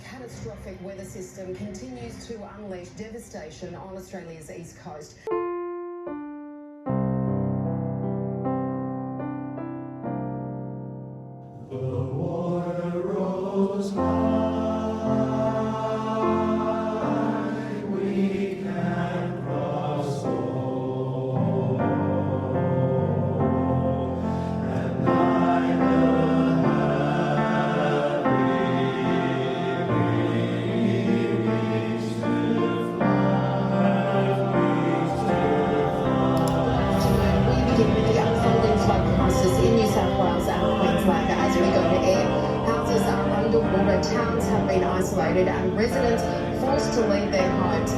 catastrophic weather system continues to unleash devastation on Australia's east coast. The water rose high, we can cross o'er, and neither have we wings to fly. We begin with the unfolding flood crisis in New South Wales and Queensland. As we go to air, houses are underwater, towns have been isolated and residents forced to leave their homes.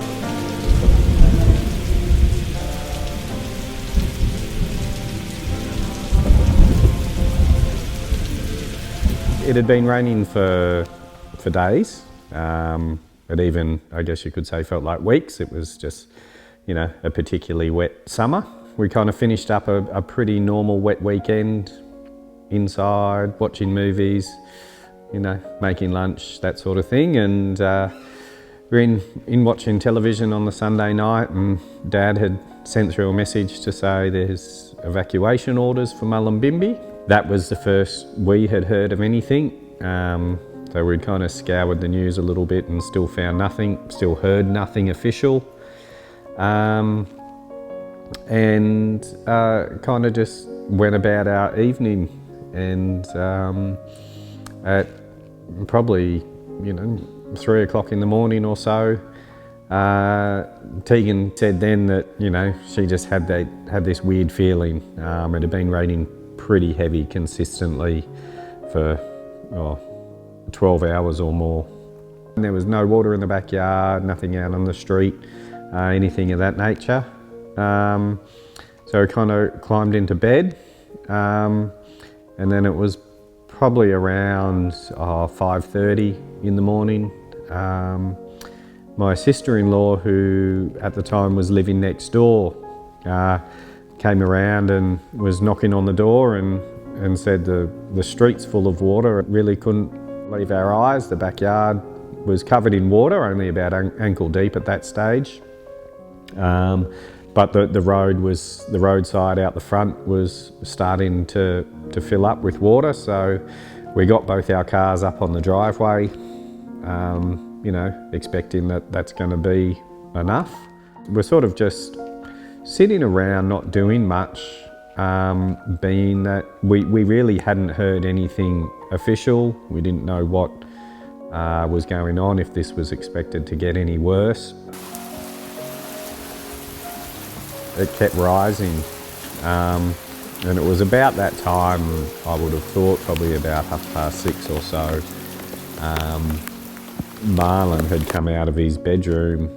It had been raining for days. It even, I guess you could say, felt like weeks. It was just, you know, a particularly wet summer. We kind of finished up a pretty normal wet weekend inside, watching movies, you know, making lunch, that sort of thing. And we're in watching television on the Sunday night, and Dad had sent through a message to say there's evacuation orders for Mullumbimby. That was the first we had heard of anything. So we'd kind of scoured the news a little bit and still found nothing, still heard nothing official. And kind of just went about our evening, and at probably, you know, 3 o'clock in the morning or so, Tegan said then that, you know, she just had this weird feeling. It had been raining pretty heavy consistently for 12 hours or more. And there was no water in the backyard, nothing out on the street, anything of that nature. So I kind of climbed into bed, and then it was probably around 5:30 in the morning. My sister-in-law, who at the time was living next door, came around and was knocking on the door and said the street's full of water. It really couldn't leave our eyes. The backyard was covered in water, only about ankle deep at that stage. But the roadside out the front was starting to fill up with water, so we got both our cars up on the driveway, you know, expecting that that's going to be enough. We're sort of just sitting around not doing much, being that we really hadn't heard anything official. We didn't know what was going on, if this was expected to get any worse. It kept rising, and it was about that time, I would have thought, probably about 6:30 or so, Marlon had come out of his bedroom.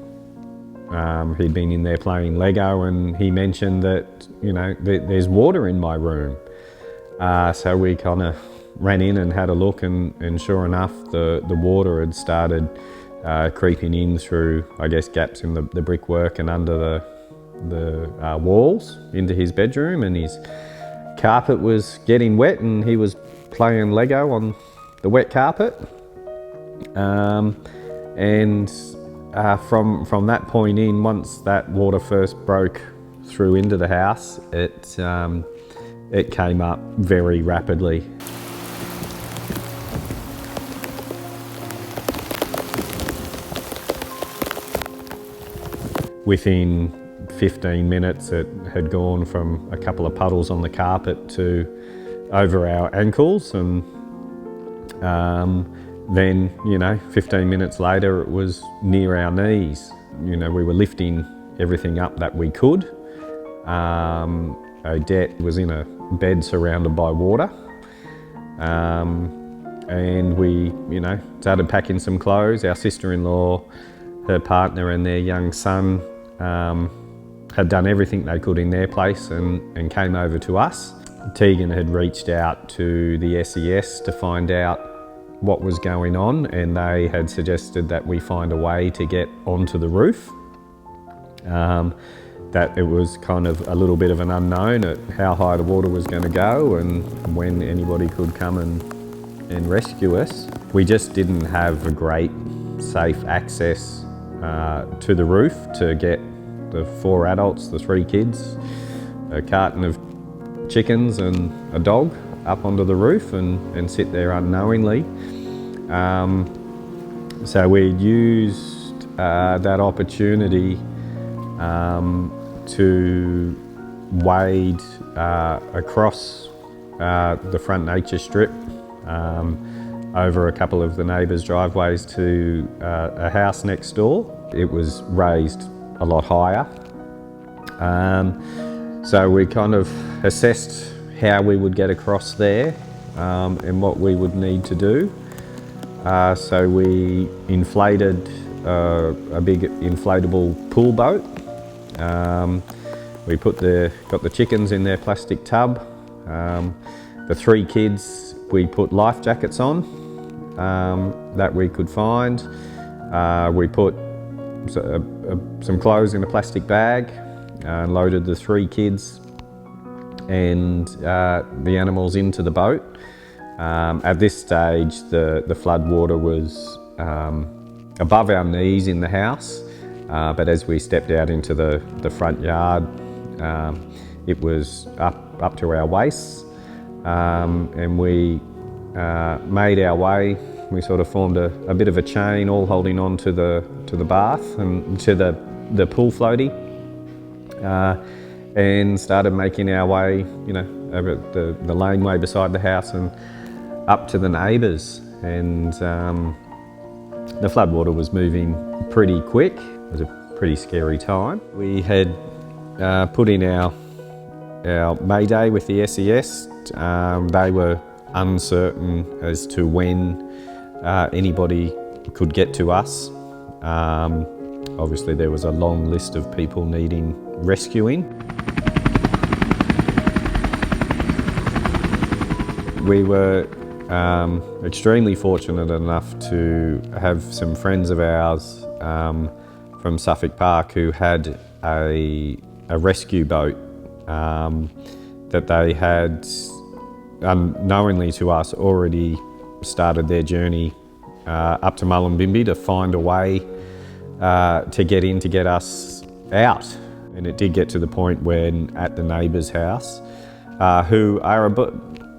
He'd been in there playing Lego, and he mentioned that, you know, there's water in my room. So we kind of ran in and had a look, and sure enough, the water had started creeping in through, I guess, gaps in the brickwork and under the walls into his bedroom, and his carpet was getting wet, and he was playing Lego on the wet carpet. From that point in, once that water first broke through into the house, it came up very rapidly. Within 15 minutes, it had gone from a couple of puddles on the carpet to over our ankles, and then, you know, 15 minutes later, it was near our knees. You know, we were lifting everything up that we could. Odette was in a bed surrounded by water, and we, you know, started packing some clothes. Our sister-in-law, her partner and their young son had done everything they could in their place and came over to us. Tegan had reached out to the SES to find out what was going on, and they had suggested that we find a way to get onto the roof. That it was kind of a little bit of an unknown at how high the water was going to go and when anybody could come and and rescue us. We just didn't have a great safe access to the roof to get the 4 adults, the 3 kids, a carton of chickens and a dog up onto the roof and sit there unknowingly. So we used that opportunity to wade across the front nature strip over a couple of the neighbours' driveways to a house next door. It was raised a lot higher. So we kind of assessed how we would get across there and what we would need to do. So we inflated a big inflatable pool boat. We got the chickens in their plastic tub. The 3 kids, we put life jackets on that we could find. We put some clothes in a plastic bag and loaded the 3 kids and the animals into the boat. At this stage, the flood water was above our knees in the house, but as we stepped out into the front yard, it was up to our waists, and we made our way. We sort of formed a bit of a chain, all holding on to the bath and to the pool floaty, and started making our way, over the laneway beside the house and up to the neighbours. And the floodwater was moving pretty quick. It was a pretty scary time. We had put in our mayday with the SES. They were uncertain as to when anybody could get to us. Obviously there was a long list of people needing rescuing. We were extremely fortunate enough to have some friends of ours from Suffolk Park who had a rescue boat that they had, unknowingly to us, already started their journey up to Mullumbimby to find a way to get us out. And it did get to the point when at the neighbour's house, who are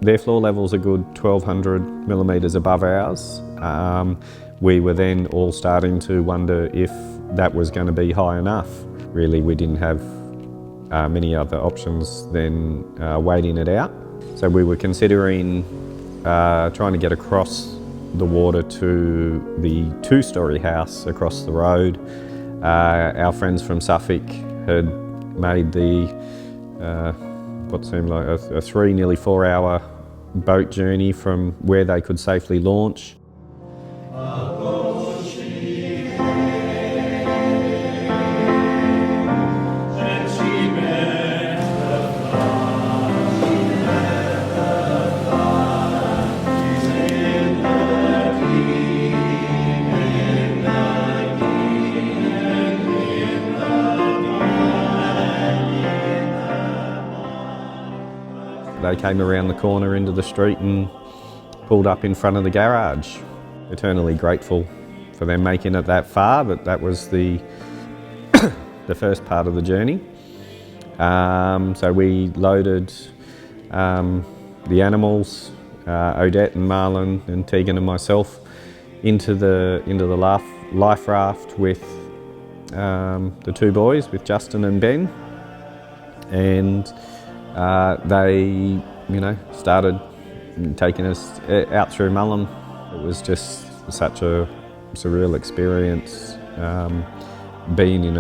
their floor level's a good 1,200 millimetres above ours. We were then all starting to wonder if that was going to be high enough. Really, we didn't have many other options than waiting it out. So we were considering trying to get across the water to the 2-storey house across the road. Our friends from Suffolk had made the what seemed like a 3, nearly 4-hour boat journey from where they could safely launch. They came around the corner into the street and pulled up in front of the garage. Eternally grateful for them making it that far, but that was the first part of the journey. So we loaded the animals, Odette and Marlon and Tegan and myself, into the life raft with the 2 boys, with Justin and Ben, and they, started taking us out through Mullum. It was just such a surreal experience, being in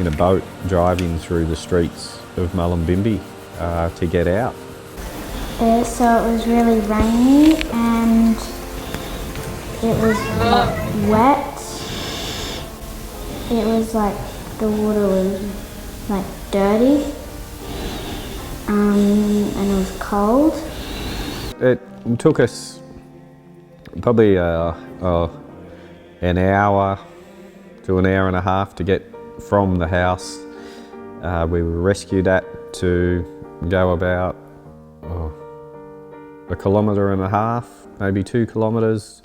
a boat driving through the streets of Mullumbimby to get out. So it was really rainy and it was wet. It was like the water was like dirty. And it was cold. It took us probably an hour to an hour and a half to get from the house we were rescued at to go about 1.5 kilometres, maybe 2 kilometres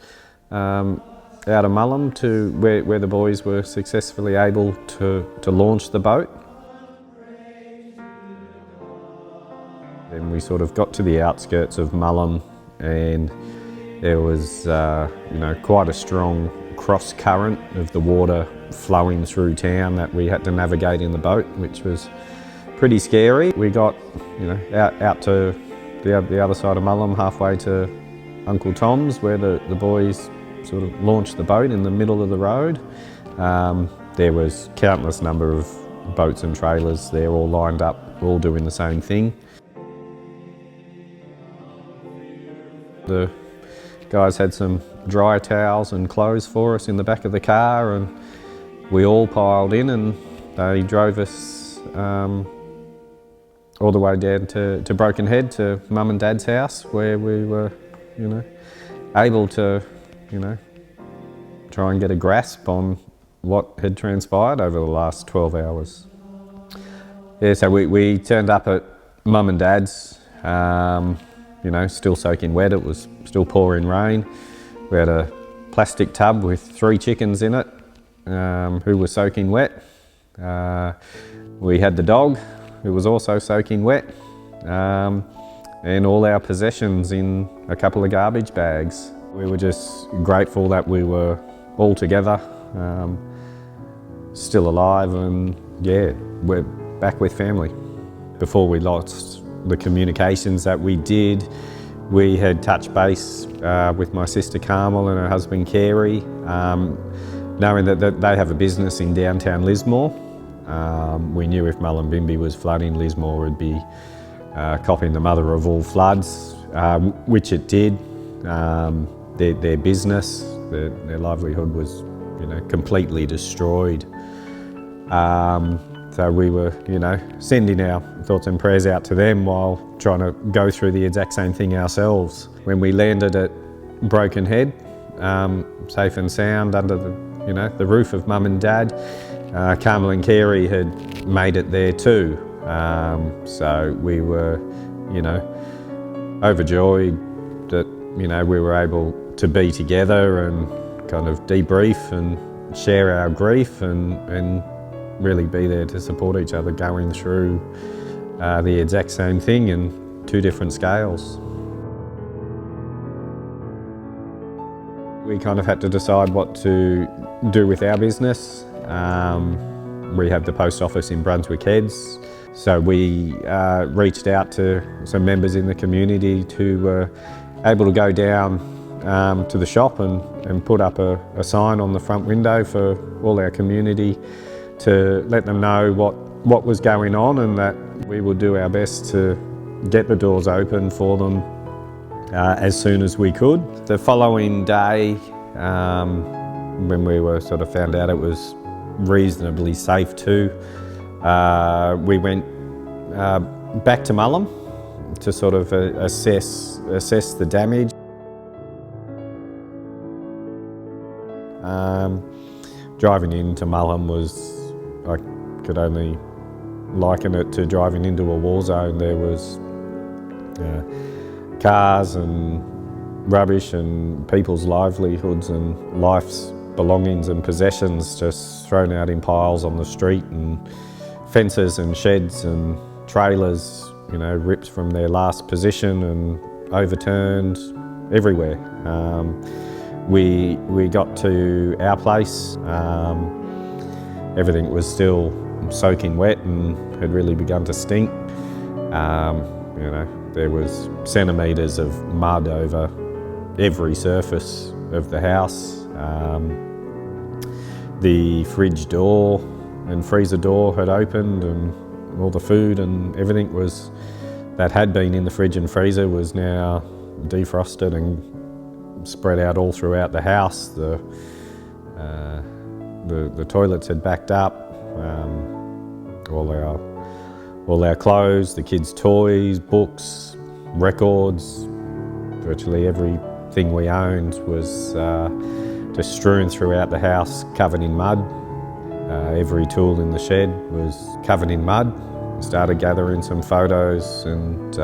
out of Mullum to where the boys were successfully able to launch the boat. Then we sort of got to the outskirts of Mullum, and there was quite a strong cross current of the water flowing through town that we had to navigate in the boat, which was pretty scary. We got out to the other side of Mullum, halfway to Uncle Tom's, where the boys sort of launched the boat in the middle of the road. There was countless number of boats and trailers there all lined up, all doing the same thing. The guys had some dry towels and clothes for us in the back of the car, and we all piled in, and they drove us all the way down to Broken Head, to Mum and Dad's house, where we were, able to, try and get a grasp on what had transpired over the last 12 hours. Yeah, so we turned up at Mum and Dad's, still soaking wet. It was still pouring rain. We had a plastic tub with 3 chickens in it, who were soaking wet. We had the dog, who was also soaking wet, and all our possessions in a couple of garbage bags. We were just grateful that we were all together, still alive, and yeah, we're back with family. Before we lost the communications that we did, we had touched base with my sister Carmel and her husband Carey, knowing that they have a business in downtown Lismore. We knew if Mullumbimby was flooding, Lismore would be copping the mother of all floods, which it did. Their business, their livelihood was, completely destroyed. So we were, sending our thoughts and prayers out to them while trying to go through the exact same thing ourselves. When we landed at Broken Head, safe and sound under the roof of Mum and Dad, Carmel and Carey had made it there too. So we were, overjoyed that, we were able to be together and kind of debrief and share our grief and really be there to support each other going through the exact same thing in 2 different scales. We kind of had to decide what to do with our business. We have the post office in Brunswick Heads, so we reached out to some members in the community who were able to go down to the shop and put up a sign on the front window for all our community to let them know what was going on, and that we would do our best to get the doors open for them as soon as we could. The following day, when we were sort of found out it was reasonably safe too, we went back to Mullum to sort of assess the damage. Driving into Mullum was, I could only liken it to driving into a war zone. There was cars and rubbish and people's livelihoods and life's belongings and possessions just thrown out in piles on the street, and fences and sheds and trailers, ripped from their last position and overturned everywhere. We got to our place, everything was still soaking wet and had really begun to stink. There was centimetres of mud over every surface of the house. The fridge door and freezer door had opened, and all the food and everything that had been in the fridge and freezer was now defrosted and spread out all throughout the house. The toilets had backed up. All our clothes, the kids' toys, books, records, virtually everything we owned was just strewn throughout the house, covered in mud. Every tool in the shed was covered in mud. Started gathering some photos and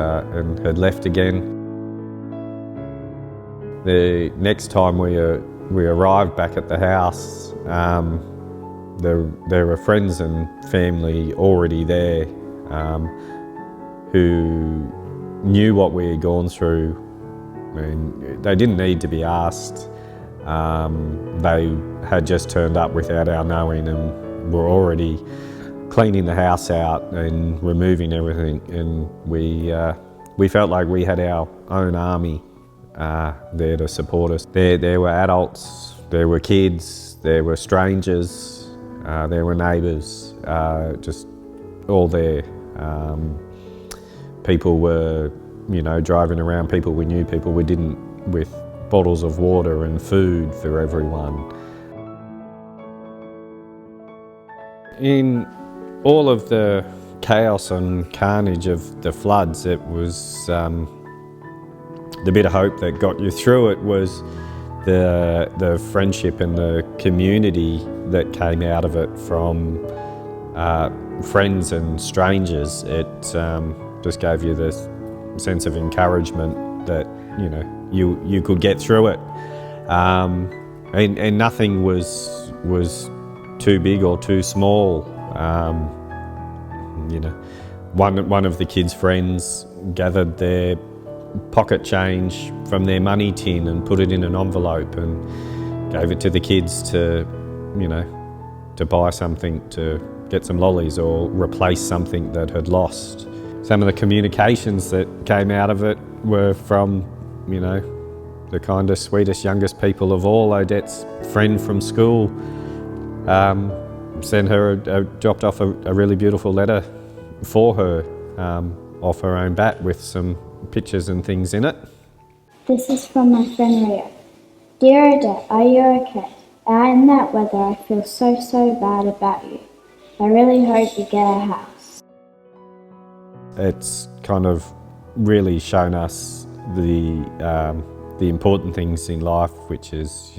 had left again. The next time we arrived back at the house, there were friends and family already there who knew what we had gone through. I mean, they didn't need to be asked. They had just turned up without our knowing and were already cleaning the house out and removing everything, and we felt like we had our own army there to support us. There were adults, there were kids, there were strangers, there were neighbours, just all there. People were, driving around, people we knew, people we didn't, with bottles of water and food for everyone. In all of the chaos and carnage of the floods, it was the bit of hope that got you through it was the friendship and the community that came out of it from friends and strangers. It just gave you this sense of encouragement that you could get through it, and nothing was too big or too small. One of the kids' friends gathered their pocket change from their money tin and put it in an envelope and gave it to the kids to buy something, to get some lollies or replace something that had lost. Some of the communications that came out of it were from, the kindest, sweetest, youngest people of all. Odette's friend from school dropped off a really beautiful letter for her off her own bat with some pictures and things in it. This is from my friend Rio. Dear Odette, are you okay? Out in that weather, I feel so bad about you. I really hope you get a house. It's kind of really shown us the important things in life, which is,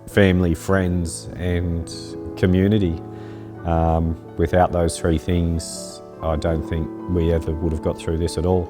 family, friends and community. Without those three things, I don't think we ever would have got through this at all.